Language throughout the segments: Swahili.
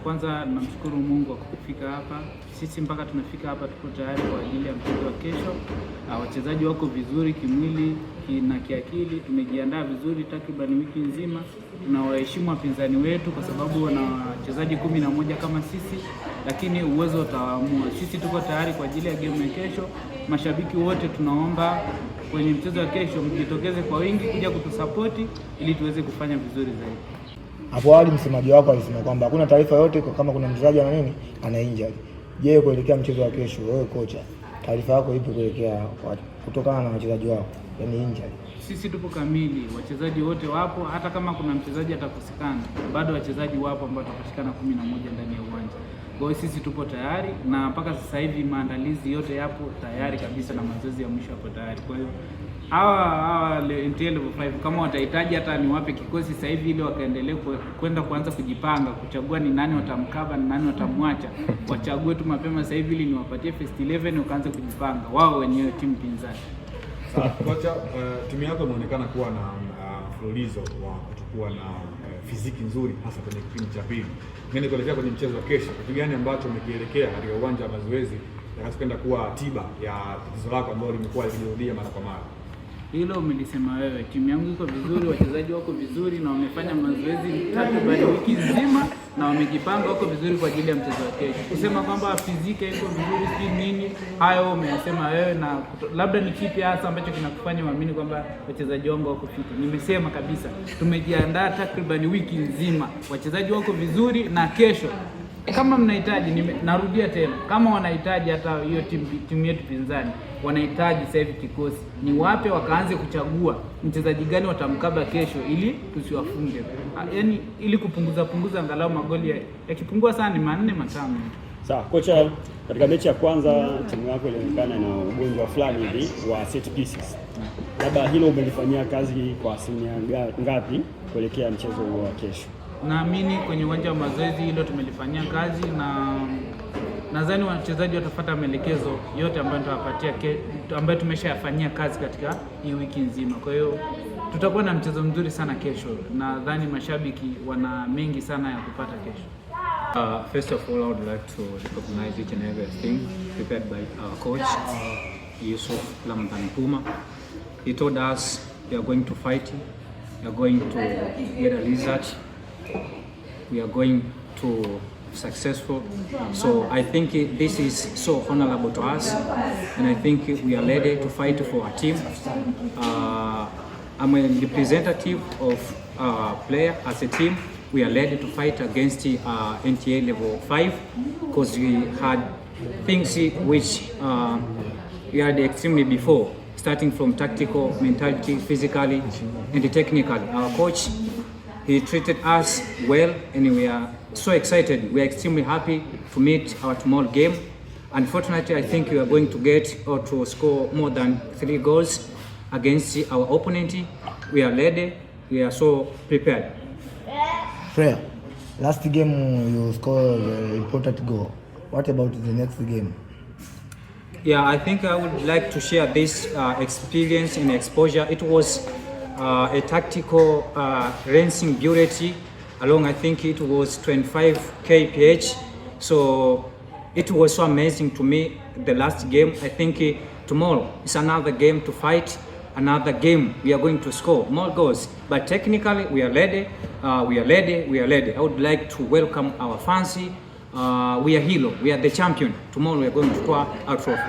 kwanza namshukuru Mungu kwa kufika hapa. Sisi mpaka tumefika hapa tuko tayari kwa ajili ya mchezo wa kesho. Wachezaji wako vizuri kimwili na kiakili, tumejiandaa vizuri takriban wiki nzima. Tunawaheshimu wapinzani wetu kwa sababu wana wachezaji 11 kama sisi, lakini uwezo utaamua. Sisi tuko tayari kwa ajili ya game ya kesho. Mashabiki wote tunaomba kwenye mchezo wa kesho mjitokeze kwa wingi kuja kutusapoti ili tuweze kufanya vizuri zaidi. Hapo awali msemaji wako alisema kwamba hakuna taarifa yote kama kuna mchezaji ana injury. Je, kuelekea mchezo wa kesho, wewe kocha, taarifa yako ipi kuelekea kutokana na wachezaji wako yani injury? Sisi tupo kamili, wachezaji wote wapo. Hata kama kuna mchezaji atakosekana, bado wachezaji wapo ambao watapatikana 11 ndani ya uwanja. Kwa hiyo sisi tupo tayari na mpaka sasa hivi maandalizi yote yapo tayari kabisa na mazoezi ya mwisho yapo tayari. Kwa hiyo hawa NTL level 5 kama watahitaji hata niwape kikosi sasa hivi ili wakaendelee kwenda kuanza kujipanga, kuchagua ni nani watamkaba ni nani watamwacha, wachague tu mapema sasa hivi ili niwapatie first 11 wakaanze kujipanga wao wenyewe timu pinzani. Kocha, timu yako inaonekana kuwa na mfululizo wa kutokuwa na fiziki nzuri hasa kwenye kipindi cha pili. Ngine kuelekea kwenye mchezo wa kesho, kitu gani ambacho umekielekea katika uwanja wa mazoezi yakakwenda kuwa tiba ya tatizo lako ambalo limekuwa likirudia mara kwa mara? Hilo umelisema wewe. Timu yangu iko vizuri, wachezaji wako vizuri na wamefanya mazoezi takriban wiki nzima na wamejipanga, wako vizuri kwa ajili ya mchezo wa kesho. Kusema kwamba fizika iko vizuri si nini, hayo umesema wewe, na labda ni kipi hasa ambacho kinakufanya uamini kwamba wachezaji wangu wako fit? Nimesema kabisa tumejiandaa takriban wiki nzima, wachezaji wako vizuri na kesho kama mnahitaji, narudia tena, kama wanahitaji hata hiyo timu yetu pinzani wanahitaji sasa hivi kikosi, ni wape wakaanze kuchagua mchezaji gani watamkaba kesho ili tusiwafunge. Yaani ili kupunguza angalau magoli yakipungua sana ni 4-5. Sawa, kocha, katika mechi ya kwanza timu yako ilionekana na ugonjwa fulani hivi wa set pieces. Labda hilo umelifanyia kazi kwa asilimia ngapi kuelekea mchezo wa kesho? Naamini kwenye uwanja wa mazoezi hilo tumelifanyia kazi na nadhani wachezaji watafuata maelekezo yote ambayo nitawapatia ambayo tumeshayafanyia kazi katika hii wiki nzima. Kwa hiyo tutakuwa na mchezo mzuri sana kesho. Nadhani mashabiki wana mengi sana ya kupata kesho. First of all, I would like to recognize each and everything prepared by our coach, Yusuf Ramadhan Puma. He told us we are going to fight, we are going to get a result, we are going to successful. So I think this is so honorable to us, and I think we are ready to fight for our team. I'm a representative of player as a team. We are ready to fight against NTA level 5 because we had things which we had extremely before, starting from tactical, mentality, physically, and technically. Our coach, he treated us well, and we are so excited. We are extremely happy to meet our tomorrow game. Unfortunately, I think we are going to get or to score more than 3 goals against our opponent. We are ready. We are so prepared. Freya, last game you scored an important goal. What about the next game? Yeah, I think I would like to share this experience and exposure. It was a tactical racing beauty along, I think it was 25 kph. So it was so amazing to me, the last game. I think tomorrow is another game to fight, another game we are going to score more goals. But technically we are ready, we are ready. I would like to welcome our fans. We are hero, we are the champion. Tomorrow we are going to score our trophy.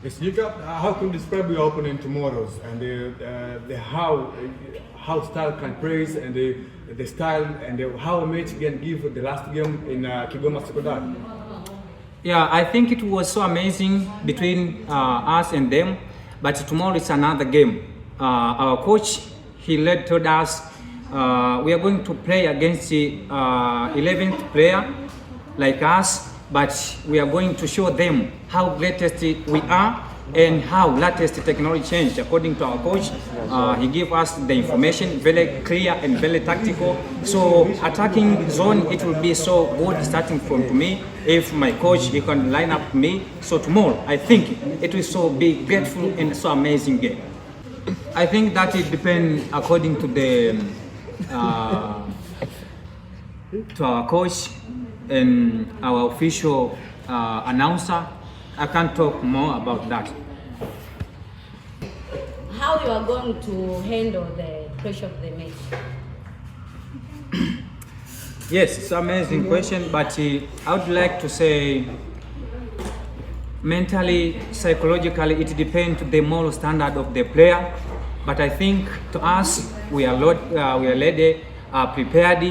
Yes, how can you describe your opponent tomorrow's and how style can praise and the style and how a match can give the last game in Kigoma Sekondari? Yeah, I think it was so amazing between us and them, but tomorrow is another game. Our coach, he told us we are going to play against the 11th player like us, but we are going to show them how greatest we are and how latest technology changed. According to our coach, he gave us the information very clear and very tactical. So attacking zone, it will be so good starting from me. If my coach, he can line up me. So tomorrow, I think it will so be grateful and so amazing game. I think that it depends according to the to our coach. and our official announcer. I can't talk more about that. How you are going to handle the pressure of the match? Yes, it's an amazing question, but I would like to say mentally, psychologically, it depends on the moral standard of the player. But I think to us, we are ready, prepared.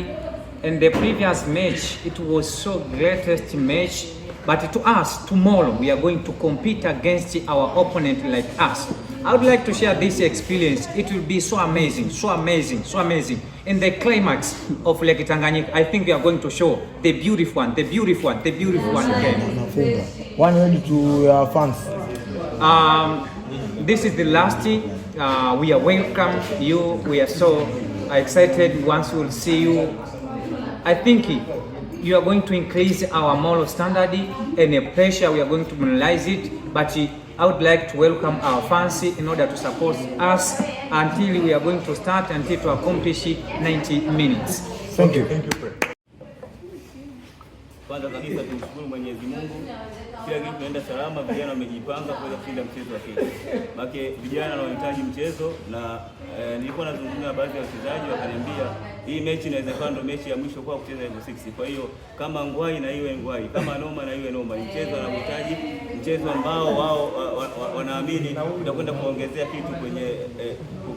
In the previous match, it was so greatest match. But to us, tomorrow, we are going to compete against our opponent like us. I would like to share this experience. It will be so amazing, so amazing, so amazing. In the climax of Lake Tanganyika, I think we are going to show the beautiful one, the beautiful one, the beautiful one again. One word to your fans. This is the last. We are welcome you. We are so excited once we will see you. I think you are going to increase our moral standard and the pressure. We are going to minimize it, but I would like to welcome our fans in order to support us until we are going to start until to accomplish 90 minutes. Thank you. Kwanza kabisa tumshukuru Mwenyezi Mungu, kila kitu kinaenda salama, vijana wamejipanga kuweza kushinda mchezo wa kesho. Maana vijana wanahitaji mchezo na nilikuwa nazungumza na baadhi ya wachezaji wakaniambia hii mechi inaweza kuwa ndio mechi ya mwisho kwa kucheza Level 6. Kwa hiyo kama ngwai na iwe ngwai, kama noma na iwe noma. Ni mchezo wanahitaji, mchezo ambao wao wanaamini utakwenda kuongezea kitu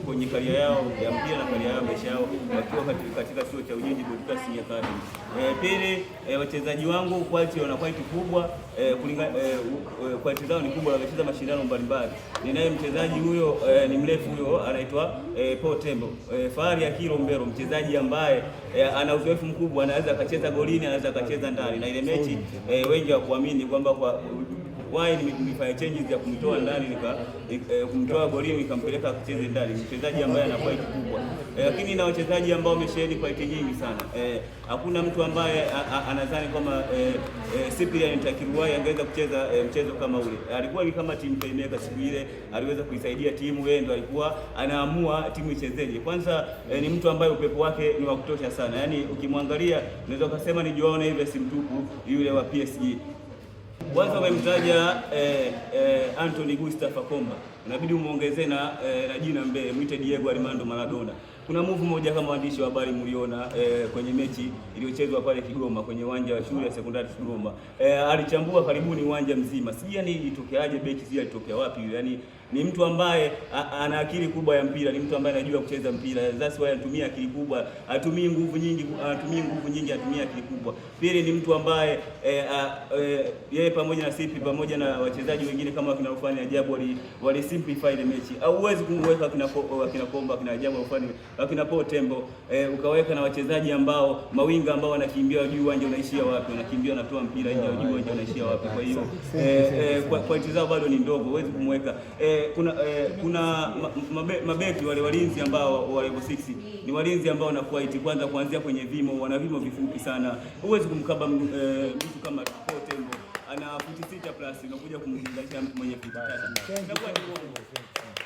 kwenye karia yao ya mpira na karia yao maisha yao wakiwa katika chuo cha Ujiji Broadcasting Academy. Pili, wachezaji wangu quality wana quality kubwa, quality zao ni kubwa, wamecheza mashindano mbalimbali. Ninaye mchezaji huyo ni mrefu huyo anaitwa Paul Tembo. Fahari ya Kilombero, mchezaji ambaye ana uzoefu mkubwa, anaweza akacheza golini, anaweza akacheza ndani. Na ile mechi wengi hawakuamini kwamba nilifanya changes ya kumtoa ndani kumtoa golini nikampeleka kucheza ndani. Mchezaji ambaye ana fight kubwa. Lakini na wachezaji ambao wamesheheni fight nyingi sana. Hakuna mtu ambaye anadhani kama Cyprian Takiruwai angeweza kucheza mchezo kama ule. Alikuwa ni kama team playmaker siku ile, aliweza kuisaidia timu, yeye ndo alikuwa anaamua timu ichezeje. Kwanza ni mtu ambaye upepo wake ni wa kutosha sana. Yaani ukimwangalia unaweza kusema ni Joao Neves mtupu yule wa PSG. Kwanza umemtaja Anthony Gustafa Komba, inabidi umuongezee na jina mbele, mwite Diego Armando Maradona. Kuna move moja kama waandishi wa habari mliona kwenye mechi iliyochezwa pale Kigoma kwenye uwanja wa shule ya sekondari Kigoma. Alichambua karibuni uwanja mzima. Sijui yani ilitokeaje, beki zile alitokea wapi? Yani ni mtu ambaye ana akili kubwa ya mpira, ni mtu ambaye anajua kucheza mpira. That's why anatumia akili kubwa, anatumia nguvu nyingi, anatumia akili kubwa. Pili ni mtu ambaye yeye pamoja na Sipi pamoja na wachezaji wengine kama kina Rufani Ajabu wali simplify the match. Hauwezi kumweka kina Komba, kina Ajabu Rufani, kina Paul Tembo, ukaweka na wachezaji ambao mawinga ambao wanakimbia juu uwanja unaishia wapi, wanakimbia wanatoa mpira nje juu uwanja unaishia wapi. Kwa hiyo quality zao bado ni ndogo, huwezi kumweka. Kuna mabeki wale walinzi ambao wa Level 6 ni walinzi ambao wana quality, kwanza kuanzia kwenye vimo, wana vimo vifupi sana. Huwezi kumkaba mtu kama Paul Tembo ana futi 6 plus unakuja kumlinganisha mtu mwenye futi 3. Inakuwa ni ngumu.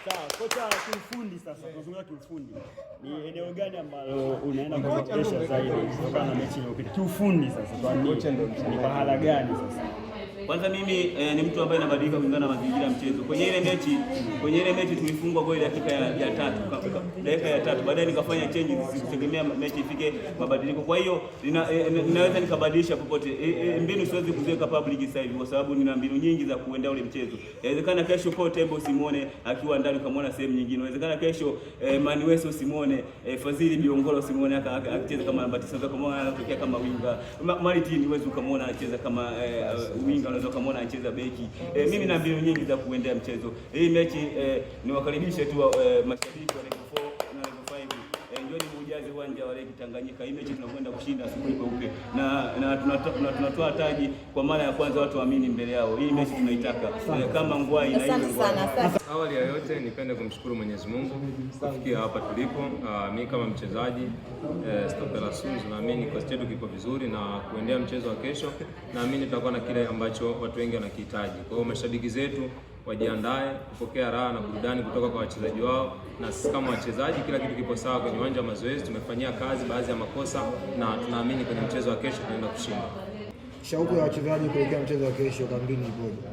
Sawa, kocha kiufundi sasa, tunazungumza kiufundi. Ni eneo gani ambalo unaenda kuboresha zaidi kutokana na mechi iliyopita? Kiufundi sasa, tuambie ni pahala gani sasa? Kwanza mimi ni mtu ambaye anabadilika kulingana na mazingira ya mchezo. Kwenye ile mechi tulifungwa goli dakika ya 3. Baadaye nikafanya changes kutegemea mechi ifike mabadiliko. Kwa hiyo ninaweza nikabadilisha popote. Mbinu siwezi kuziweka public sasa hivi kwa sababu nina mbinu nyingi za kuendea ule mchezo. Inawezekana kesho Paul Tembo usimuone akiwa ndani ukamwona sehemu nyingine. Inawezekana kesho Manueso usimuone, Fadhili Biongolo usimuone akicheza kama namba 9, kama anatokea kama winga. Martin uwezi ukamwona anacheza kama winga, unaweza kumuona anacheza beki. Mimi na mbinu nyingi za kuendea mchezo. Hii mechi niwakaribishe tu mashabiki wa Level 4 na Level 5. Njoni mujaze uwanja wa Lake Tanganyika. Hii mechi tunakwenda kushinda siku peupe. Na tunatoa taji kwa mara ya kwanza, watu waamini mbele yao. Hii mechi tunaitaka kama ngwai na hiyo ngwai. Awali ya yote nipende kumshukuru Mwenyezi Mungu kufikia hapa tulipo. Mimi kama mchezaji Stopela Suns naamini kwa stedo kiko vizuri na kuendea mchezo wa kesho, naamini tutakuwa na kile ambacho watu wengi wanakihitaji. Kwa hiyo mashabiki zetu wajiandae kupokea raha na burudani kutoka kwa wachezaji wao, na sisi kama wachezaji kila kitu kipo sawa kwenye uwanja wa mazoezi. Tumefanyia kazi baadhi ya makosa na tunaamini kwenye mchezo wa kesho tunaenda kushinda. Shauku ya wachezaji kuelekea mchezo wa kesho kambini ipoje?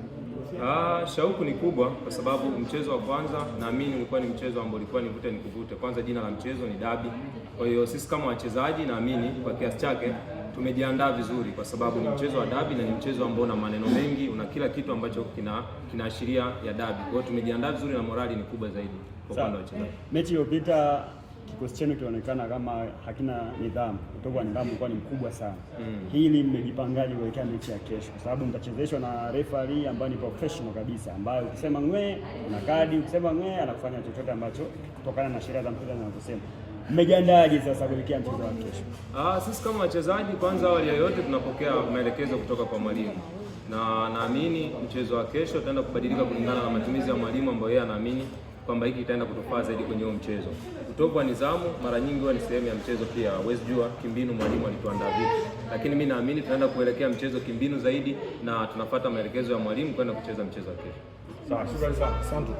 Shauku ni kubwa kwa sababu mchezo wa kwanza naamini ulikuwa ni mchezo ambao ulikuwa nivute nikuvute. Kwanza jina la mchezo ni dabi. Kwa hiyo sisi kama wachezaji naamini kwa kiasi chake tumejiandaa vizuri kwa sababu ni mchezo wa dabi na ni mchezo ambao una maneno mengi, una kila kitu ambacho kinaashiria ya dabi. Kwa hiyo tumejiandaa vizuri na morali ni kubwa zaidi kwa upande wa wachezaji. Mechi iliyopita kikosi chenu kilionekana kama hakina nidhamu, utovu wa nidhamu ulikuwa ni mkubwa sana. Hili mmejipangaje kuelekea mechi ya kesho? Kwa sababu mtachezeshwa na referee ambaye ni professional kabisa, ambaye ukisema ngwe una kadi, ukisema ngwe anakufanya chochote ambacho kutokana na sheria za mpira zinazosema. Mmejiandaaje sasa kuelekea mchezo wa kesho? Sisi kama wachezaji, kwanza awali ya yote tunapokea maelekezo kutoka kwa mwalimu, na naamini mchezo wa kesho utaenda kubadilika kulingana na matumizi ya mwalimu ambayo yeye anaamini kwamba hiki itaenda kutufaa zaidi kwenye huo mchezo. Utovu wa nidhamu mara nyingi huwa ni sehemu ya mchezo pia. Huwezi jua kimbinu mwalimu alituandaa vipi, lakini mimi naamini tunaenda kuelekea mchezo kimbinu zaidi na tunafuata maelekezo ya mwalimu kwenda kucheza mchezo wa kesho. Sawa, shukrani sana. Asante.